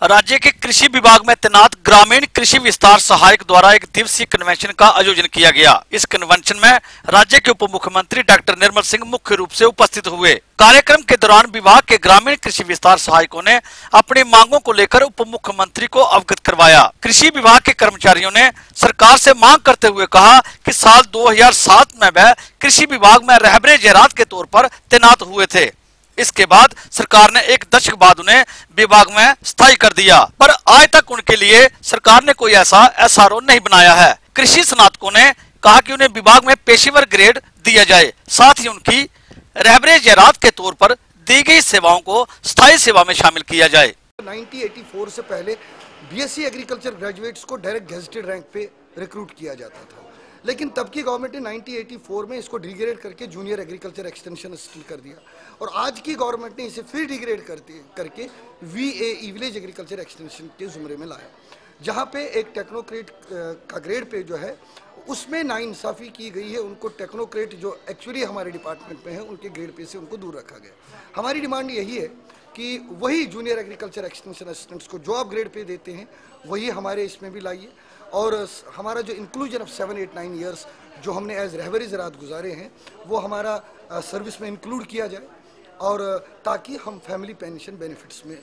राज्य के कृषि विभाग में तैनात ग्रामीण कृषि विस्तार सहायक द्वारा एक दिवसीय कन्वेंशन का आयोजन किया गया। इस कन्वेंशन में राज्य के उप मुख्यमंत्री डॉक्टर निर्मल सिंह मुख्य रूप से उपस्थित हुए। कार्यक्रम के दौरान विभाग के ग्रामीण कृषि विस्तार सहायकों ने अपनी मांगों को लेकर उप मुख्यमंत्री को अवगत करवाया। कृषि विभाग के कर्मचारियों ने सरकार से मांग करते हुए कहा कि साल 2007 में वह कृषि विभाग में रहबरे जेरात के तौर पर तैनात हुए थे। इसके बाद सरकार ने एक दशक बाद उन्हें विभाग में स्थायी कर दिया, पर आज तक उनके लिए सरकार ने कोई ऐसा एसआरओ नहीं बनाया है। कृषि स्नातकों ने कहा कि उन्हें विभाग में पेशेवर ग्रेड दिया जाए, साथ ही उनकी रहबरे जेरात के तौर पर दी गई सेवाओं को स्थायी सेवा में शामिल किया जाए। 1984 से पहले बीएससी एग्रीकल्चर ग्रेजुएट्स को डायरेक्ट गेजेटेड रैंक पे रिक्रूट किया जाता था, लेकिन तब की गवर्नमेंट ने 1984 में इसको डिग्रेड करके जूनियर एग्रीकल्चर एक्सटेंशन असिस्टेंट कर दिया, और आज की गवर्नमेंट ने इसे फिर डिग्रेड करके VAE विलेज एग्रीकल्चर एक्सटेंशन के जुमरे में लाया, जहां पे एक टेक्नोक्रेट का ग्रेड पे जो है उसमें नाइंसाफ़ी की गई है। उनको टेक्नोक्रेट जो एक्चुअली हमारे डिपार्टमेंट में है उनके ग्रेड पे से उनको दूर रखा गया। हमारी डिमांड यही है कि वही जूनियर एग्रीकल्चर एक्सटेंशन असिस्टेंट्स को जो आप ग्रेड पे देते हैं वही हमारे इसमें भी लाइए, और हमारा जो इंक्लूजन ऑफ 7, 8, 9 ईयर्स जो हमने एज रहबरी ज़रात गुजारे हैं वो हमारा सर्विस में इंक्लूड किया जाए, और ताकि हम फैमिली पेंशन बेनिफिट्स में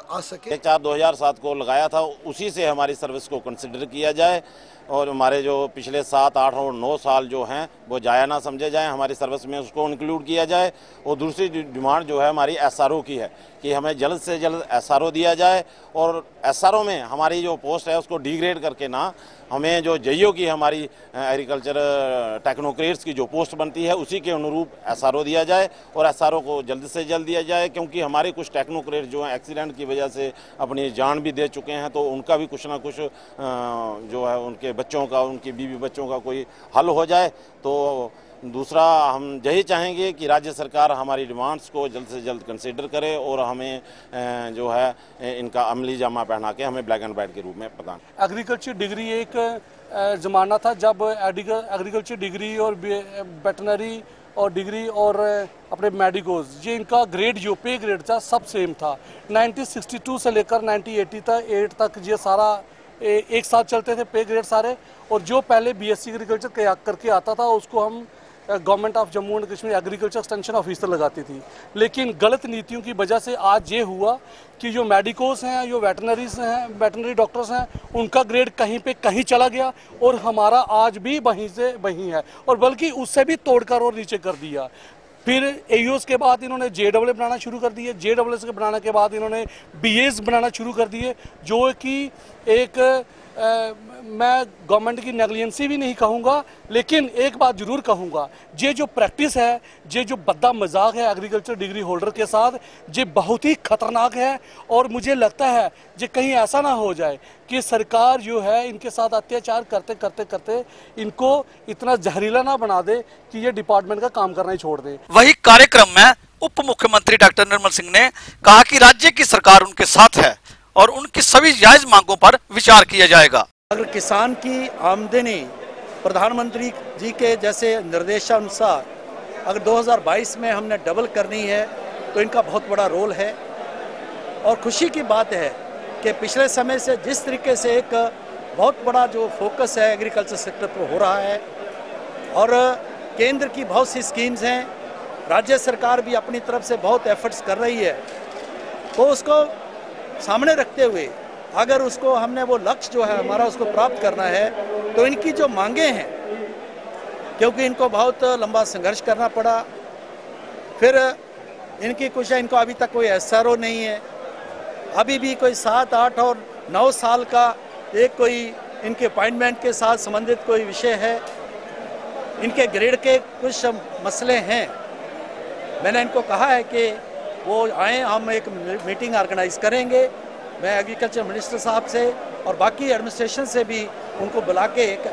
आ सके। 2007 को लगाया था, उसी से हमारी सर्विस को कंसिडर किया जाए, और हमारे जो पिछले 7, 8 और 9 साल जो हैं वो जाया ना समझे जाएं, हमारी सर्विस में उसको इंक्लूड किया जाए। और दूसरी डिमांड जो है हमारी एसआरओ की है कि हमें जल्द से जल्द एसआरओ दिया जाए, और एसआरओ में हमारी जो पोस्ट है उसको डिग्रेड करके ना हमें जो जेईओ की हमारी एग्रीकल्चर टेक्नोक्रेट्स की जो पोस्ट बनती है उसी के अनुरूप एसआरओ दिया जाए, और एसआरओ को जल्द से जल्द दिया जाए, क्योंकि हमारे कुछ टेक्नोक्रेट जो हैं एक्सीडेंट की वजह से अपनी जान भी दे चुके हैं, तो उनका भी कुछ ना कुछ जो है उनके बच्चों का, उनकी बीवी बच्चों का कोई हल हो जाए। तो दूसरा हम यही चाहेंगे कि राज्य सरकार हमारी डिमांड्स को जल्द से जल्द कंसीडर करे, और हमें जो है इनका अमली जामा पहना के हमें ब्लैक एंड वाइट के रूप में प्रदान। एग्रीकल्चर डिग्री एक ज़माना था जब एग्रीकल्चर डिग्री और वेटनरी और डिग्री और अपने मेडिकोज, ये इनका ग्रेड जो पे ग्रेड था सब सेम था। 1962 से लेकर 1988 तक ये सारा एक साथ चलते थे पे ग्रेड सारे, और जो पहले बीएससी एग्रीकल्चर करके आता था उसको हम government of Jammu and Kashmir agriculture extension officer लगाती थी। लेकिन गलत नीतियों की वजह से आज ये हुआ कि जो मेडिकोस हैं, जो वेटनरी डॉक्टर्स हैं, उनका ग्रेड कहीं पे कहीं चला गया, और हमारा आज भी वहीं से वहीं है, और बल्कि उससे भी तोड़कर और नीचे कर दिया। फिर एयूएस के बाद इन्होंने जेडब्ल्यू बनाना शुरू कर दिए, जेडब्ल्यू के बनाने के बाद इन्होंने बीएस बनाना शुरू कर दिए, जो कि एक मैं गवर्नमेंट की नेग्लिजेंसी भी नहीं कहूँगा, लेकिन एक बात ज़रूर कहूँगा, ये जो प्रैक्टिस है, ये जो बद्दा मजाक है एग्रीकल्चर डिग्री होल्डर के साथ, ये बहुत ही ख़तरनाक है। और मुझे लगता है ये कहीं ऐसा ना हो जाए कि सरकार जो है इनके साथ अत्याचार करते करते करते इनको इतना जहरीला ना बना दे कि ये डिपार्टमेंट का काम करना ही छोड़ दे। वही कार्यक्रम में उप मुख्यमंत्री डॉक्टर निर्मल सिंह ने कहा कि राज्य की सरकार उनके साथ है और उनकी सभी जायज मांगों पर विचार किया जाएगा। अगर किसान की आमदनी प्रधानमंत्री जी के जैसे निर्देशानुसार अगर 2022 में हमने डबल करनी है तो इनका बहुत बड़ा रोल है। और खुशी की बात है कि पिछले समय से जिस तरीके से एक बहुत बड़ा जो फोकस है एग्रीकल्चर सेक्टर पर हो रहा है, और केंद्र की बहुत सी स्कीम्स हैं, राज्य सरकार भी अपनी तरफ से बहुत एफर्ट्स कर रही है, तो उसको सामने रखते हुए अगर उसको हमने वो लक्ष्य जो है हमारा उसको प्राप्त करना है, तो इनकी जो मांगे हैं, क्योंकि इनको बहुत लंबा संघर्ष करना पड़ा, फिर इनकी कुछ है, इनको अभी तक कोई एसआरओ नहीं है, अभी भी कोई 7, 8 और 9 साल का एक कोई इनके अपॉइंटमेंट के साथ संबंधित कोई विषय है, इनके ग्रेड के कुछ मसले हैं। मैंने इनको कहा है कि वो आए, हम एक मीटिंग ऑर्गेनाइज करेंगे, मैं एग्रीकल्चर मिनिस्टर साहब से और बाकी एडमिनिस्ट्रेशन से भी उनको बुला के एक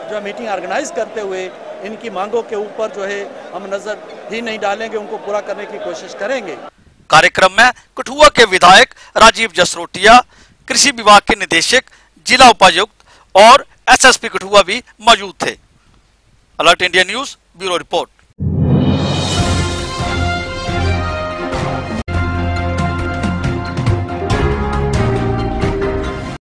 जो मीटिंग ऑर्गेनाइज करते हुए इनकी मांगों के ऊपर जो है हम नज़र ही नहीं डालेंगे, उनको पूरा करने की कोशिश करेंगे। कार्यक्रम में कठुआ के विधायक राजीव जसरोटिया, कृषि विभाग के निदेशक, जिला उपायुक्त और एसएसपी कठुआ भी मौजूद थे। Alert India news bureau report.